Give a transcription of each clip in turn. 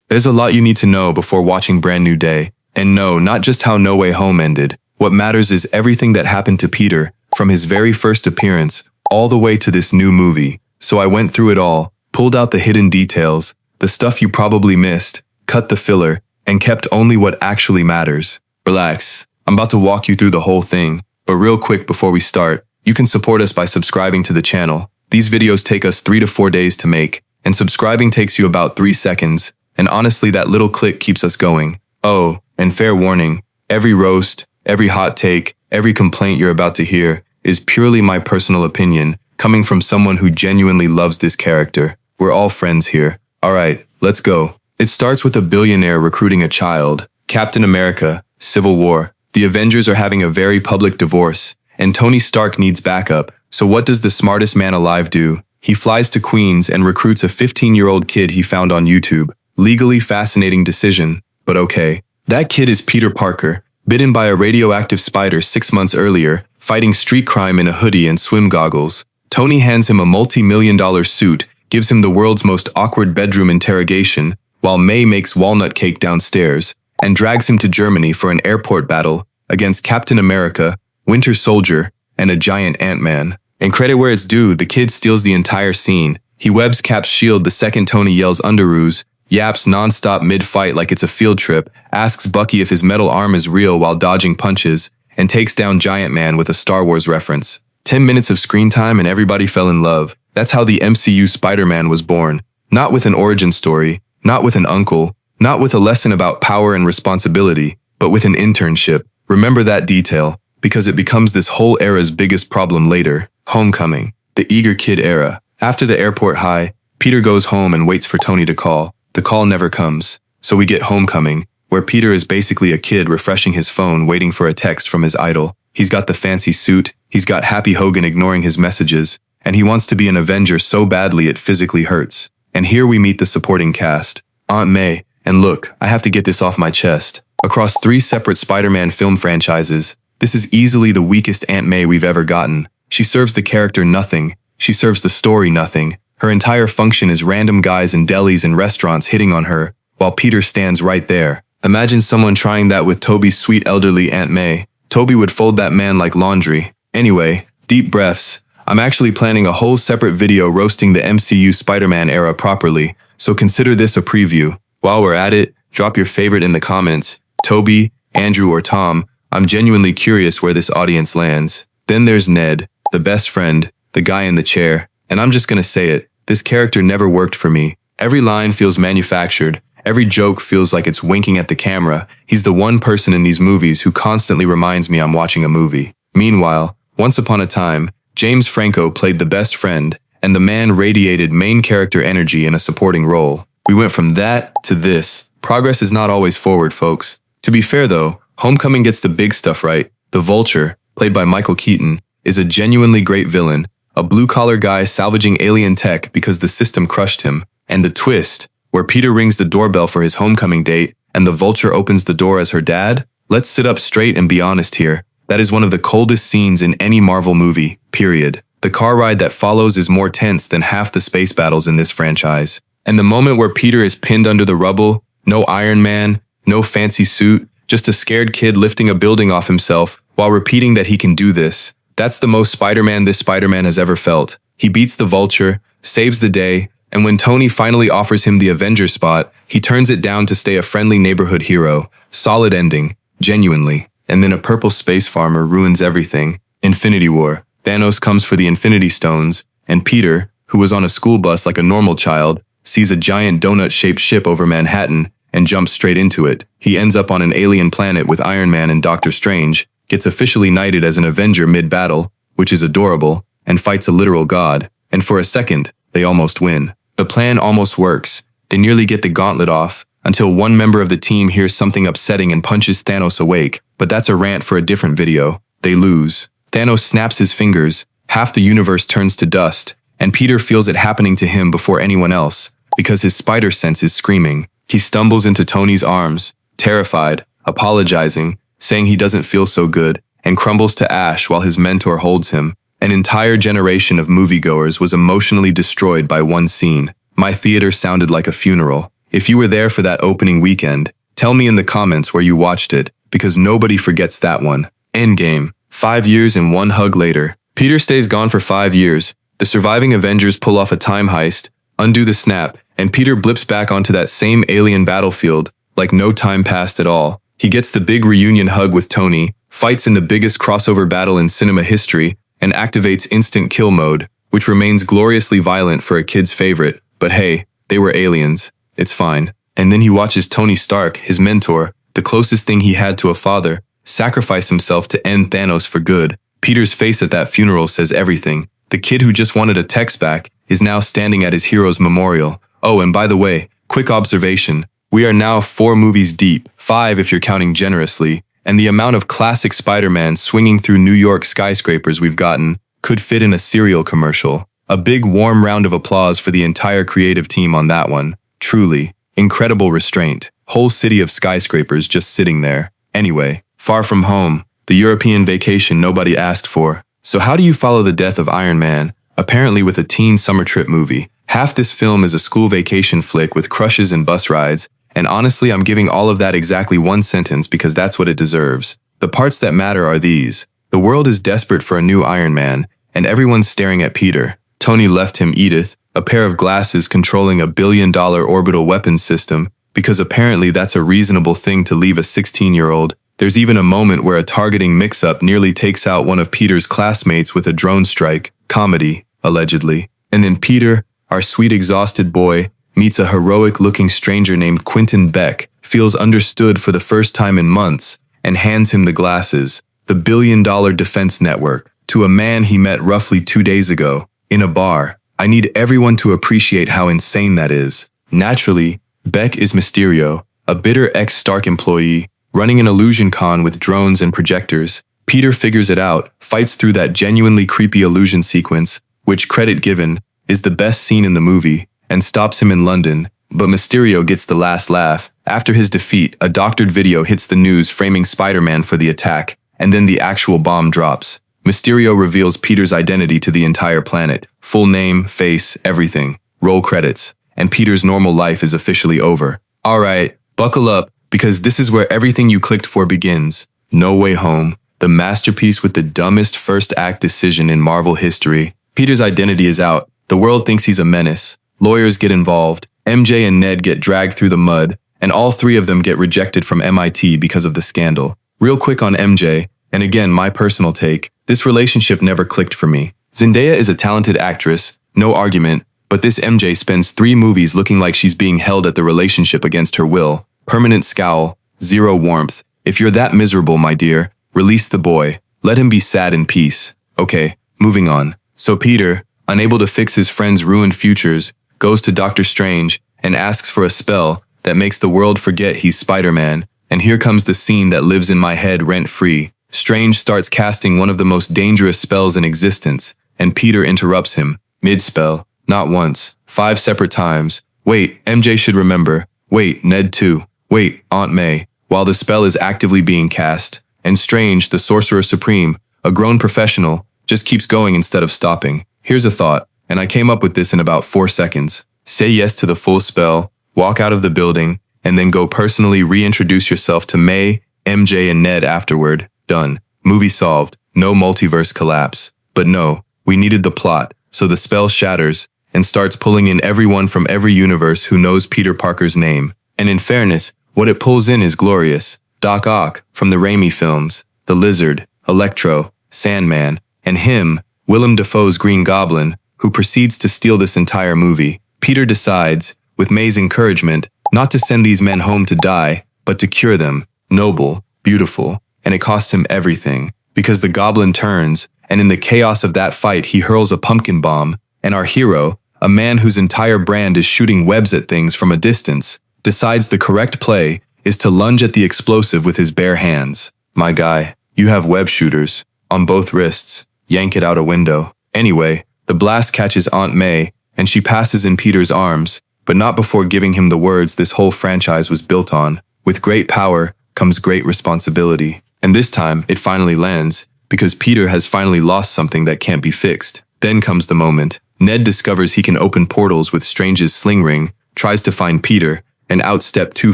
There's a lot you need to know before watching Brand New Day. And no, not just how No Way Home ended. What matters is everything that happened to Peter, from his very first appearance, all the way to this new movie. So I went through it all, pulled out the hidden details, the stuff you probably missed, cut the filler, and kept only what actually matters. Relax, I'm about to walk you through the whole thing, but real quick before we start, you can support us by subscribing to the channel. These videos take us 3 to 4 days to make, and subscribing takes you about 3 seconds, and honestly that little click keeps us going. Oh, and fair warning, every roast, every hot take, every complaint you're about to hear is purely my personal opinion, coming from someone who genuinely loves this character. We're all friends here. Alright, let's go. It starts with a billionaire recruiting a child, Captain America, Civil War. The Avengers are having a very public divorce, and Tony Stark needs backup, so what does the smartest man alive do? He flies to Queens and recruits a 15-year-old kid he found on YouTube. Legally fascinating decision, but okay. That kid is Peter Parker, bitten by a radioactive spider 6 months earlier, fighting street crime in a hoodie and swim goggles. Tony hands him a multi-million-dollar suit, gives him the world's most awkward bedroom interrogation, while May makes walnut cake downstairs, and drags him to Germany for an airport battle against Captain America, Winter Soldier, and a giant Ant-Man. And credit where it's due, the kid steals the entire scene. He webs Cap's shield the second Tony yells underoos, yaps non-stop mid-fight like it's a field trip, asks Bucky if his metal arm is real while dodging punches, and takes down Giant Man with a Star Wars reference. 10 minutes of screen time and everybody fell in love. That's how the MCU Spider-Man was born. Not with an origin story, not with an uncle, not with a lesson about power and responsibility, but with an internship. Remember that detail, because it becomes this whole era's biggest problem later. Homecoming. The eager kid era. After the airport high, Peter goes home and waits for Tony to call. The call never comes. So we get Homecoming, where Peter is basically a kid refreshing his phone waiting for a text from his idol. He's got the fancy suit, he's got Happy Hogan ignoring his messages, and he wants to be an Avenger so badly it physically hurts. And here we meet the supporting cast. Aunt May, and look, I have to get this off my chest. Across 3 separate Spider-Man film franchises, this is easily the weakest Aunt May we've ever gotten. She serves the character nothing. She serves the story nothing. Her entire function is random guys in delis and restaurants hitting on her, while Peter stands right there. Imagine someone trying that with Toby's sweet elderly Aunt May. Toby would fold that man like laundry. Anyway, deep breaths. I'm actually planning a whole separate video roasting the MCU Spider-Man era properly, so consider this a preview. While we're at it, drop your favorite in the comments. Toby, Andrew, or Tom. I'm genuinely curious where this audience lands. Then there's Ned, the best friend, the guy in the chair. And I'm just gonna say it, this character never worked for me. Every line feels manufactured. Every joke feels like it's winking at the camera. He's the one person in these movies who constantly reminds me I'm watching a movie. Meanwhile, once upon a time, James Franco played the best friend, and the man radiated main character energy in a supporting role. We went from that to this. Progress is not always forward, folks. To be fair though, Homecoming gets the big stuff right. The Vulture, played by Michael Keaton, is a genuinely great villain, a blue-collar guy salvaging alien tech because the system crushed him. And the twist, where Peter rings the doorbell for his homecoming date, and the Vulture opens the door as her dad? Let's sit up straight and be honest here. That is one of the coldest scenes in any Marvel movie, period. The car ride that follows is more tense than half the space battles in this franchise. And the moment where Peter is pinned under the rubble, no Iron Man, no fancy suit, just a scared kid lifting a building off himself while repeating that he can do this. That's the most Spider-Man this Spider-Man has ever felt. He beats the Vulture, saves the day, and when Tony finally offers him the Avenger spot, he turns it down to stay a friendly neighborhood hero. Solid ending, genuinely. And then a purple space farmer ruins everything. Infinity War. Thanos comes for the Infinity Stones, and Peter, who was on a school bus like a normal child, sees a giant donut-shaped ship over Manhattan and jumps straight into it. He ends up on an alien planet with Iron Man and Doctor Strange, gets officially knighted as an Avenger mid-battle, which is adorable, and fights a literal god. And for a second, they almost win. The plan almost works. They nearly get the gauntlet off, until one member of the team hears something upsetting and punches Thanos awake. But that's a rant for a different video. They lose. Thanos snaps his fingers, half the universe turns to dust, and Peter feels it happening to him before anyone else, because his spider sense is screaming. He stumbles into Tony's arms, terrified, apologizing, saying he doesn't feel so good, and crumbles to ash while his mentor holds him. An entire generation of moviegoers was emotionally destroyed by one scene. My theater sounded like a funeral. If you were there for that opening weekend, tell me in the comments where you watched it, because nobody forgets that one. Endgame. 5 years and one hug later. Peter stays gone for 5 years. The surviving Avengers pull off a time heist, undo the snap, and Peter blips back onto that same alien battlefield, like no time passed at all. He gets the big reunion hug with Tony, fights in the biggest crossover battle in cinema history, and activates instant kill mode, which remains gloriously violent for a kid's favorite. But hey, they were aliens. It's fine. And then he watches Tony Stark, his mentor, the closest thing he had to a father, sacrifice himself to end Thanos for good. Peter's face at that funeral says everything. The kid who just wanted a text back is now standing at his hero's memorial. Oh, and by the way, quick observation. We are now 4 movies deep, 5 if you're counting generously, and the amount of classic Spider-Man swinging through New York skyscrapers we've gotten could fit in a cereal commercial. A big warm round of applause for the entire creative team on that one. Truly, incredible restraint. Whole city of skyscrapers just sitting there. Anyway, Far From Home, the European vacation nobody asked for. So how do you follow the death of Iron Man? Apparently with a teen summer trip movie. Half this film is a school vacation flick with crushes and bus rides, and honestly I'm giving all of that exactly 1 sentence because that's what it deserves. The parts that matter are these. The world is desperate for a new Iron Man, and everyone's staring at Peter. Tony left him Edith, a pair of glasses controlling a $1 billion orbital weapons system, because apparently that's a reasonable thing to leave a 16-year-old. There's even a moment where a targeting mix-up nearly takes out one of Peter's classmates with a drone strike. Comedy, allegedly. And then Peter, our sweet exhausted boy, meets a heroic-looking stranger named Quentin Beck, feels understood for the first time in months, and hands him the glasses, the $1 billion defense network, to a man he met roughly 2 days ago, in a bar. I need everyone to appreciate how insane that is. Naturally, Beck is Mysterio, a bitter ex-Stark employee, running an illusion con with drones and projectors. Peter figures it out, fights through that genuinely creepy illusion sequence, which, credit given, is the best scene in the movie, and stops him in London. But Mysterio gets the last laugh. After his defeat, a doctored video hits the news framing Spider-Man for the attack, and then the actual bomb drops. Mysterio reveals Peter's identity to the entire planet. Full name, face, everything. Roll credits. And Peter's normal life is officially over. Alright, buckle up, because this is where everything you clicked for begins. No Way Home, the masterpiece with the dumbest first act decision in Marvel history. Peter's identity is out. The world thinks he's a menace. Lawyers get involved. MJ and Ned get dragged through the mud, and all 3 of them get rejected from MIT because of the scandal. Real quick on MJ, and again my personal take, this relationship never clicked for me. Zendaya is a talented actress, no argument, but this MJ spends 3 movies looking like she's being held at the relationship against her will. Permanent scowl, zero warmth. If you're that miserable, my dear, release the boy. Let him be sad in peace. Okay, moving on. So Peter, unable to fix his friend's ruined futures, goes to Doctor Strange and asks for a spell that makes the world forget he's Spider-Man. And here comes the scene that lives in my head rent-free. Strange starts casting one of the most dangerous spells in existence, and Peter interrupts him, mid-spell, not once, 5 separate times. Wait, MJ should remember. Wait, Ned too. Wait, Aunt May, while the spell is actively being cast. And Strange, the Sorcerer Supreme, a grown professional, just keeps going instead of stopping. Here's a thought, and I came up with this in about 4 seconds. Say yes to the full spell, walk out of the building, and then go personally reintroduce yourself to May, MJ, and Ned afterward. Done. Movie solved. No multiverse collapse. But no, we needed the plot, so the spell shatters and starts pulling in everyone from every universe who knows Peter Parker's name. And in fairness, what it pulls in is glorious. Doc Ock, from the Raimi films, the Lizard, Electro, Sandman, and him, Willem Dafoe's Green Goblin, who proceeds to steal this entire movie. Peter decides, with May's encouragement, not to send these men home to die, but to cure them. Noble, beautiful, and it costs him everything, because the Goblin turns, and in the chaos of that fight he hurls a pumpkin bomb, and our hero, a man whose entire brand is shooting webs at things from a distance, decides the correct play is to lunge at the explosive with his bare hands. My guy, you have web shooters, on both wrists, yank it out a window. Anyway, the blast catches Aunt May, and she passes in Peter's arms, but not before giving him the words this whole franchise was built on. With great power comes great responsibility. And this time, it finally lands, because Peter has finally lost something that can't be fixed. Then comes the moment. Ned discovers he can open portals with Strange's sling ring, tries to find Peter, and out stepped two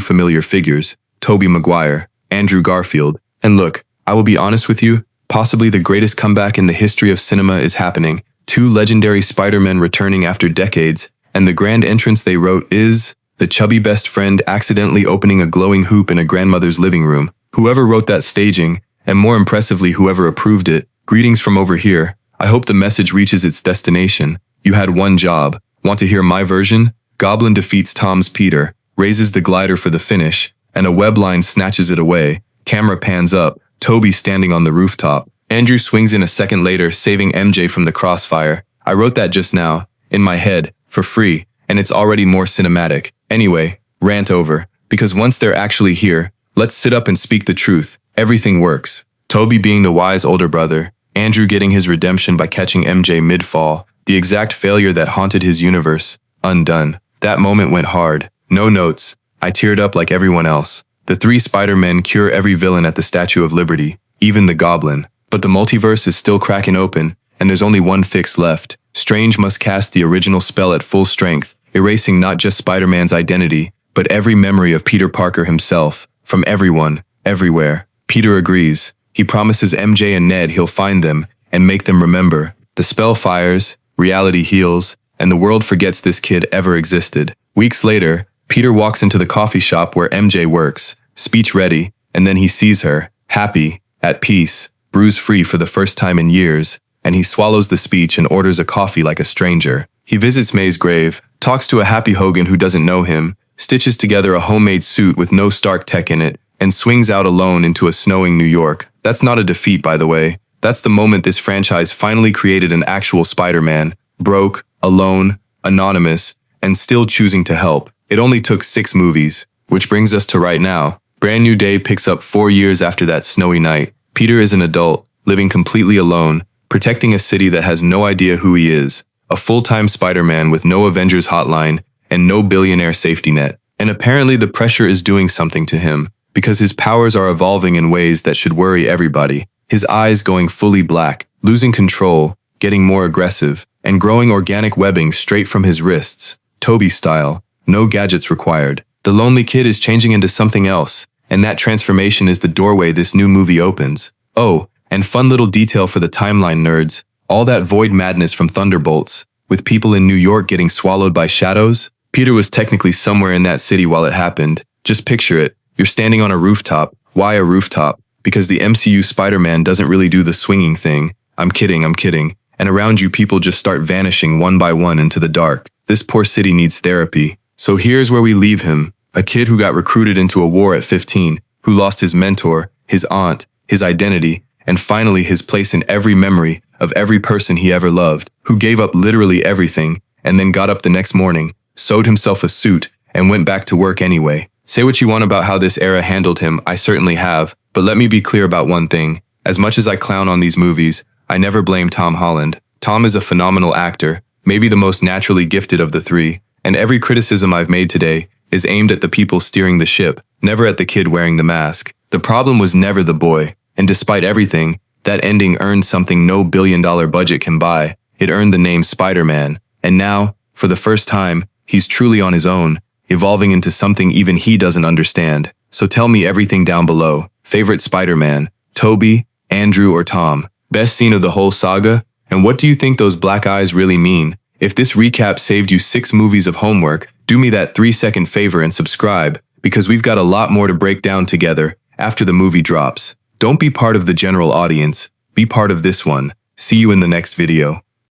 familiar figures, Tobey Maguire, Andrew Garfield. And look, I will be honest with you, possibly the greatest comeback in the history of cinema is happening. Two legendary Spider-Men returning after decades, and the grand entrance they wrote is the chubby best friend accidentally opening a glowing hoop in a grandmother's living room. Whoever wrote that staging, and more impressively whoever approved it, greetings from over here. I hope the message reaches its destination. You had one job. Want to hear my version? Goblin defeats Tom's Peter, raises the glider for the finish, and a web line snatches it away. Camera pans up, Toby standing on the rooftop. Andrew swings in a second later, saving MJ from the crossfire. I wrote that just now, in my head, for free, and it's already more cinematic. Anyway, rant over, because once they're actually here, let's sit up and speak the truth. Everything works. Toby being the wise older brother, Andrew getting his redemption by catching MJ mid-fall, the exact failure that haunted his universe, undone. That moment went hard. No notes. I teared up like everyone else. The three Spider-Men cure every villain at the Statue of Liberty, even the Goblin. But the multiverse is still cracking open, and there's only one fix left. Strange must cast the original spell at full strength, erasing not just Spider-Man's identity, but every memory of Peter Parker himself, from everyone, everywhere. Peter agrees. He promises MJ and Ned he'll find them and make them remember. The spell fires, reality heals, and the world forgets this kid ever existed. Weeks later, Peter walks into the coffee shop where MJ works, speech ready, and then he sees her, happy, at peace, bruise-free for the first time in years, and he swallows the speech and orders a coffee like a stranger. He visits May's grave, talks to a happy Hogan who doesn't know him, stitches together a homemade suit with no Stark tech in it, and swings out alone into a snowing New York. That's not a defeat, by the way. That's the moment this franchise finally created an actual Spider-Man, broke, alone, anonymous, and still choosing to help. It only took 6 movies, which brings us to right now. Brand New Day picks up 4 years after that snowy night. Peter is an adult, living completely alone, protecting a city that has no idea who he is. A full-time Spider-Man with no Avengers hotline and no billionaire safety net. And apparently the pressure is doing something to him, because his powers are evolving in ways that should worry everybody. His eyes going fully black, losing control, getting more aggressive, and growing organic webbing straight from his wrists. Toby style, no gadgets required. The lonely kid is changing into something else, and that transformation is the doorway this new movie opens. Oh, and fun little detail for the timeline nerds, all that void madness from Thunderbolts, with people in New York getting swallowed by shadows. Peter was technically somewhere in that city while it happened. Just picture it. You're standing on a rooftop. Why a rooftop? Because the MCU Spider-Man doesn't really do the swinging thing. I'm kidding. And around you people just start vanishing one by one into the dark. This poor city needs therapy. So here's where we leave him. A kid who got recruited into a war at 15, who lost his mentor, his aunt, his identity, and finally his place in every memory of every person he ever loved, who gave up literally everything, and then got up the next morning, sewed himself a suit, and went back to work anyway. Say what you want about how this era handled him, I certainly have, but let me be clear about one thing. As much as I clown on these movies, I never blame Tom Holland. Tom is a phenomenal actor, maybe the most naturally gifted of the three, and every criticism I've made today is aimed at the people steering the ship, never at the kid wearing the mask. The problem was never the boy, and despite everything, that ending earned something no billion-dollar budget can buy. It earned the name Spider-Man, and now, for the first time, he's truly on his own, evolving into something even he doesn't understand. So tell me everything down below. Favorite Spider-Man, Toby, Andrew, or Tom? Best scene of the whole saga? And what do you think those black eyes really mean? If this recap saved you 6 movies of homework, do me that 3-second favor and subscribe, because we've got a lot more to break down together after the movie drops. Don't be part of the general audience, be part of this one. See you in the next video.